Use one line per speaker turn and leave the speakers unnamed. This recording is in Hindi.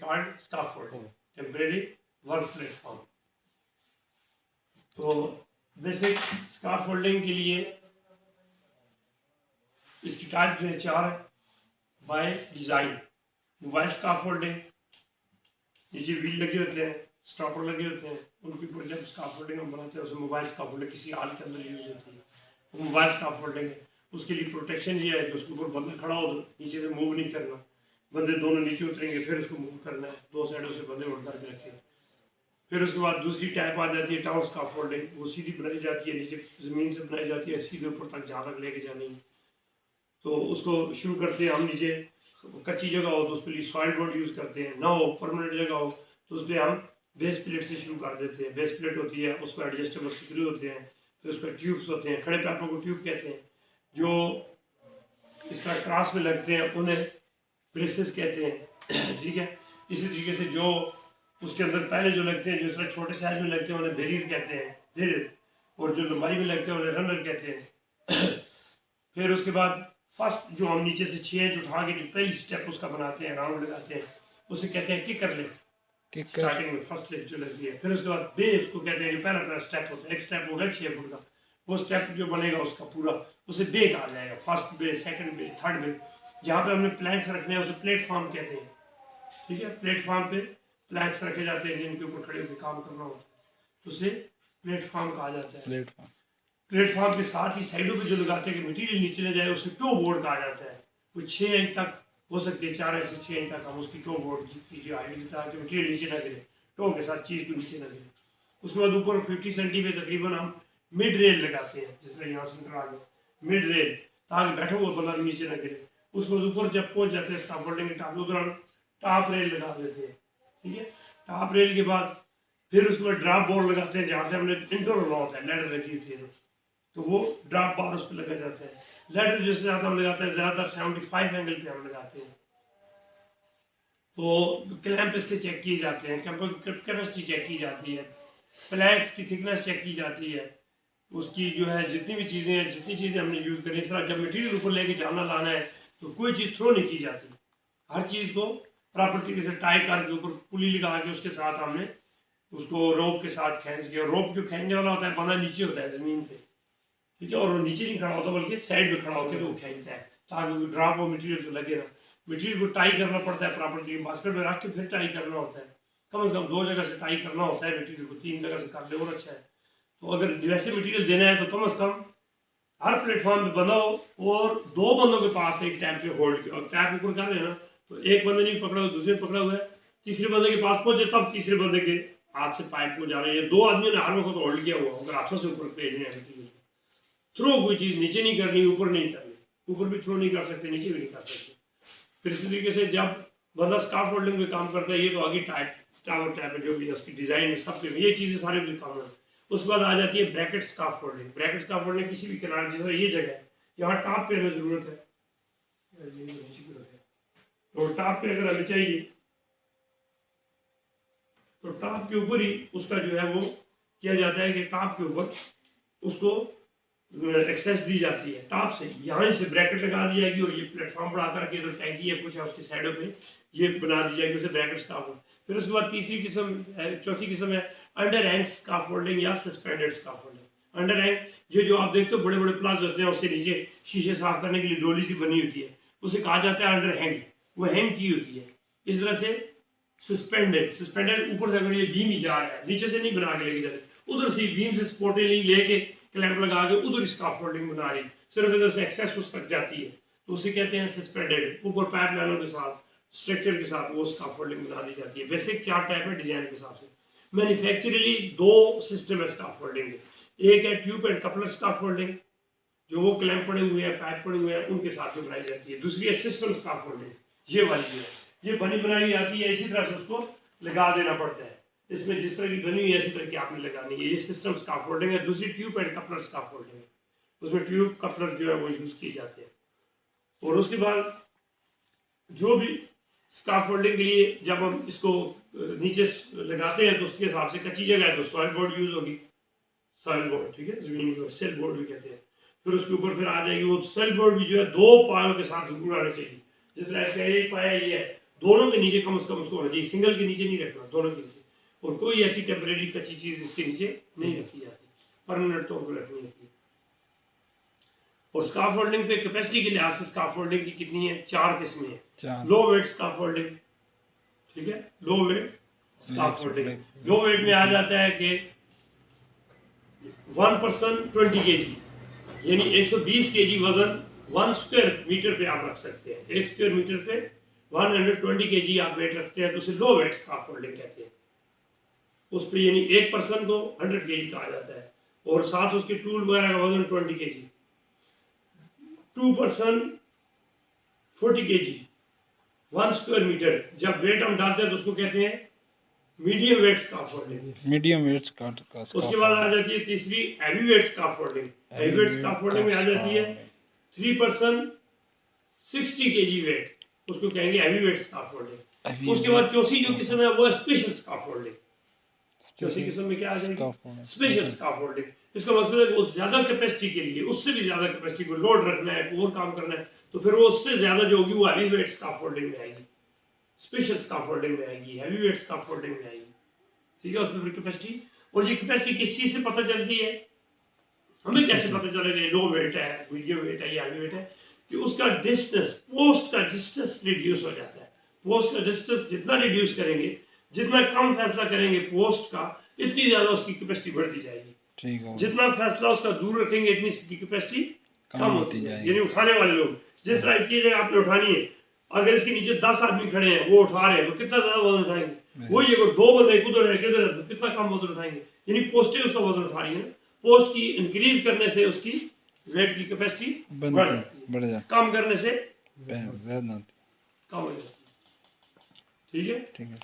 Called scaffolding, temporary work platform. तो बेसिक स्काफोल्डिंग के लिए इसकी टाइप जो है 4 है। बाय डिज़ाइन मोबाइल स्काफोल्डिंग, नीचे व्हील लगे होते हैं, स्टॉपर लगे होते हैं, उनके ऊपर जब स्काफोल्डिंग हम बनाते हैं उसे मोबाइल स्काफोल्डिंग किसी हाल के अंदर यूज होती है, वो मोबाइल स्काफोल्डिंग है। उसके लिए प्रोटेक्शन ये है कि उसके ऊपर बंदा खड़ा हो तो नीचे से मूव नहीं करना, बंदे दोनों नीचे उतरेंगे फिर उसको मूव करना है, 2 साइडों से बंदे उड़ करके रखें। फिर उसके बाद दूसरी टाइप आ जाती है टाउन स्काफोल्डिंग, वो सीधी बनाई जाती है, नीचे ज़मीन से बनाई जाती है, सीधे ऊपर तक जहाँ तक लेके जानी। तो उसको शुरू करते हैं हम, नीचे कच्ची जगह हो तो उस पर लिए सॉइल बोर्ड यूज़ करते हैं, ना हो परमानेंट जगह हो तो उस पर हम बेस प्लेट से शुरू कर देते हैं। बेस प्लेट होती है, उस पर एडजस्टेबल स्क्रू होते हैं, फिर उस पर ट्यूब्स होते हैं, खड़े पाइपों को ट्यूब कहते हैं, जो इसका क्रॉस में लगते हैं उन्हें ब्रेसेस कहते हैं। ठीक है, इसी तरीके से जो उसके अंदर पहले जो लगते हैं, जो इसमें छोटे साइज में लगते हैं उन्हें बेरियर कहते हैं, बेरियर, और जो लंबाई में लगते हैं उन्हें रनर कहते हैं। फिर उसके बाद फर्स्ट जो हम नीचे से 6 इंच उठा के जो पहली स्टेप उसका बनाते हैं, राउंड लगाते हैं, उसे कहते हैं किकर लिफ्ट, स्टार्टिंग में फर्स्ट लिफ्ट जो लगती है। फिर उसके बाद बे उसको कहते हैं, जो पहला स्टेप होता है, एक स्टेप होगा 6 फुट का, वो स्टेप जो बनेगा उसका पूरा उसे बे कहा जाएगा, फर्स्ट बे, सेकंड बे, थर्ड बे। जहाँ पे हमने प्लैंक्स रखने हैं उसे प्लेटफॉर्म कहते हैं। ठीक है, प्लेटफॉर्म पे प्लैंक्स रखे जाते हैं जिनके ऊपर खड़े होकर काम करना होता है, तो उसे प्लेटफॉर्म कहा जाता है। प्लेटफॉर्म के साथ ही साइडों पे जो लगाते हैं कि मटीरियल नीचे ले जाए उसे टो बोर्ड कहा जाता है। वो 6 इंच तक हो सकती है, 4 से 6 इंच तक हम उसकी टो बोर्ड की जो हाइट देता है कि मटीरियल नीचे ना गिरे, टो के साथ चीज़ को नीचे ना गिरे। उसके बाद ऊपर 50 सेंटीमीटर तकरीबन हम मिड रेल लगाते हैं, जिस तरह यहाँ सेंटर आ गया मिड रेल, ताकि बैठे हुए बंदा नीचे ना गिरे। उसके बाद ऊपर जब पहुँच जाते हैं स्काफोल्डिंग के टॉप, उधर हम टॉप रेल लगा देते हैं। ठीक है, टॉप रेल के बाद फिर उसके बाद ड्रॉप बोर्ड लगाते हैं, जहाँ से हमने इंटर होना होता है, लैडर लगी होती है तो वो ड्रॉप बार उस पर लगा जाता है। लैडर जिससे ज़्यादा हम लगाते हैं, ज़्यादातर 75 एंगल पे हम लगाते हैं। तो क्लैंप इसके चेक किए जाते हैं, कैपेसिटी चेक की जाती है, फ्लैग्स की थिकनेस चेक की जाती है, उसकी जो है जितनी भी चीज़ें हैं, जितनी चीज़ें हमने यूज़ करी, इस तरह जब मटीरियल ऊपर लेके जाना लाना है तो कोई चीज़ थ्रो नहीं की जाती, हर चीज़ को प्रॉपर तरीके से टाई करके ऊपर पुली लगा के उसके साथ हमने उसको रोप के साथ खींच के, रोप जो खींचने वाला होता है बंदा नीचे होता है ज़मीन पे, ठीक है, और वो नीचे नहीं खड़ा होता बल्कि साइड में खड़ा होकर वो खींचता है ताकि ड्रॉप हो मटीरियल तो लगे ना। मटीरियल को टाई करना पड़ता है प्रॉपर तरीके, बास्केट में रख के फिर टाई करना होता है, कम से कम 2 जगह से टाई करना होता है मटीरियल को, 3 जगह से कर ले और अच्छा है। तो अगर वैसे मटीरियल देना है तो कम से कम हर प्लेटफॉर्म पे बंदा हो और 2 बंदों के पास एक टैप पे होल्ड किया, और टैप ऊपर कर लेना तो एक बंदे नहीं पकड़ा हुआ, दूसरे पकड़ा हुआ है, तीसरे बंदे के पास पहुंचे तब तीसरे बंदे के हाथ से पाइप को जा रहे हैं। 2 आदमियों ने हर वक्त होल्ड किया हुआ, अगर हाथों से ऊपर भेजने हैं मटीरियल, थ्रो कोई चीज़ नीचे नहीं करनी, ऊपर नहीं करनी, ऊपर भी थ्रो नहीं कर सकते, नीचे भी नहीं कर सकते। फिर इसी तरीके से जब बंदा स्काफोल्डिंग में काम करता है, ये तो आगे टावर टाइप है जो भी उसकी डिज़ाइन है सब पे ये चीज़ें सारे भी काम है। उसके बाद आ जाती है ब्रैकेट स्काफोल्डिंग। ब्रैकेट स्काफोल्डिंग किसी भी किनारे, जैसे ये जगह है यहाँ टॉप पे हमें ज़रूरत है, तो टॉप पे अगर हमें चाहिए तो टॉप के ऊपर ही उसका जो है वो किया जाता है कि टॉप के ऊपर उसको एक्सेस दी जाती है, टॉप से यहाँ से ब्रैकेट लगा दी जाएगी और ये प्लेटफॉर्म बढ़ा करके जो टैंकी है कुछ है उसके साइडों पे ये बना दी जाएगी, उसे ब्रैकेट स्काफोल्डिंग। फिर उसके बाद तीसरी किस्म, चौथी किस्म है अंडर हैंग स्काफोल्डिंग या सस्पेंडेड स्काफोल्डिंग। अंडर हैंग जो आप देखते हो बड़े बड़े प्लाज होते हैं, उससे नीचे शीशे साफ करने के लिए डोली सी बनी होती है, उसे कहा जाता है अंडर हैंग, वो हैंग की होती है। इस तरह से सस्पेंडेड ऊपर से अगर ये बीम ही जा रहा है, नीचे से नहीं बना के लेके जाते, उधर से बीम से सपोर्टें लेके क्लैंप लगा के उधर स्काफोल्डिंग बना रही, सिर्फ इधर से एक्सेस उस तक जाती है तो उसे कहते हैं सस्पेंडेड। ऊपर पाइप लाइनों के साथ स्ट्रक्चर के साथ वो स्काफोल्डिंग बना दी जाती है। बेसिक 4 टाइप है डिजाइन के हिसाब से। मैन्युफैक्चरली 2 सिस्टम है स्काफोल्डिंग के, एक है ट्यूब एंड कपलर स्काफोल्डिंग, जो वो क्लैंप पड़े हुए हैं, पाइप पड़े हुए हैं उनके साथ में बनाई जाती है। दूसरी है सिस्टम स्काफोल्डिंग, ये वाली है, ये बनी बनाई आती है, इसी तरह से उसको लगा देना पड़ता है, इसमें जिस तरह की बनी हुई है इसी तरह की आपने लगानी है। ये सिस्टम स्काफोल्डिंग है। दूसरी ट्यूब एंड कपलर स्काफोल्डिंग है, उसमें ट्यूब कपलर जो है वो यूज किए जाते हैं। और उसके बाद जो भी स्काफोल्डिंग के लिए जब हम इसको नीचे लगाते हैं तो उसके हिसाब से कच्ची जगह है तो सॉइल बोर्ड यूज होगी, सॉइल बोर्ड, ठीक है, जमीन को सेल बोर्ड भी कहते हैं। फिर उसके ऊपर फिर आ जाएगी वो सेल बोर्ड भी जो है 2 पायों के साथ जरूर आने चाहिए, जिस तरह इसका एक पाया ये है, दोनों के नीचे कम से कम उसको होना चाहिए, सिंगल के नीचे नहीं रखना, दोनों के नीचे। और कोई ऐसी टेम्परेरी कच्ची चीज इसके नीचे नहीं रखी जाती, परमानेंट तौर पर रखनी होती है। और स्काफ फोल्डिंग पे कैपेसिटी के लिहाज से स्काफ फोल्डिंग की कितनी है, 4 किस्में हैं। लो वेट स्काफ फोल्डिंग, ठीक है, लो वेट स्काफ फोल्डिंग। लो वेट में आ जाता है कि 1 पर्सन 20 kg, यानी 120 kg वजन 1 स्क्वायर मीटर पे आप रख सकते हैं। 1 स्क्वायर मीटर पे 120 kg आप वेट रखते हैं तो उसे लो वेट स्काफ फोल्डिंग कहते हैं। उस पे यानी एक पर्सन को 100 kg कहा जाता है, और साथ उसके टूल वगैरह का वजन 20 kg। 2 person 40 kg 1 square metre, जब वेट हम डालते हैं तो उसको कहते हैं medium weight scaffolding.
Medium weight scaff.
उसके बाद आ जाती है तीसरी heavy weight scaffolding. Heavy weight scaffolding में आ जाती है 3 पर्सन 60 kg वेट, उसको कहेंगे हैवी वेट स्काफ फोल्डिंग। उसके बाद चौथी जो किस्म है वो है स्पेशल स्काफ फोल्डिंग। चौथी किस्म में क्या आ जाएगी, स्पेशल स्काफ फोल्डिंग। इसका मतलब है कि वो ज्यादा कैपेसिटी के लिए, उससे भी ज्यादा कैपेसिटी को लोड रखना है, और काम करना है, तो फिर वो उससे ज्यादा जो होगी वो हैवी वेट स्काफ फोल्डिंग में आएगी, स्पेशल स्काफ फोल्डिंग में आएगी, हैवी वेट स्काफ फोल्डिंग में आएगी। ठीक है, उसमें कैपेसिटी। और ये कैपेसिटी किस चीज से पता चलती है, हमें कैसे पता चलेगा लो वेट है, मीडियम वेट है या हैवी वेट है, कि उसका डिस्टेंस, पोस्ट का डिस्टेंस रिड्यूस हो जाता है। पोस्ट का डिस्टेंस जितना रिड्यूस करेंगे, जितना कम फैसला करेंगे पोस्ट का, इतनी ज्यादा उसकी कैपेसिटी बढ़ती जाएगी।
ठीक है,
जितना फैसला उसका दूर रखेंगे इतनी इसकी कैपेसिटी कम होती जाएगी। यानी उठाने वाले लोग, जिस तरह की चीजें आपने उठानी है, अगर इसके नीचे 10 आदमी खड़े हैं वो उठा रहे हैं तो कितना ज्यादा वजन उठाएंगे, वही अगर 2 बंदे उधर है किधर है तो कितना कम वजन उठाएंगे। यानी पोस्टें उसका वजन उठा रही है ना, पोस्ट की इंक्रीज करने से उसकी वेट की कैपेसिटी बढ़ जाती है, कम करने से कम हो जाती है। ठीक है।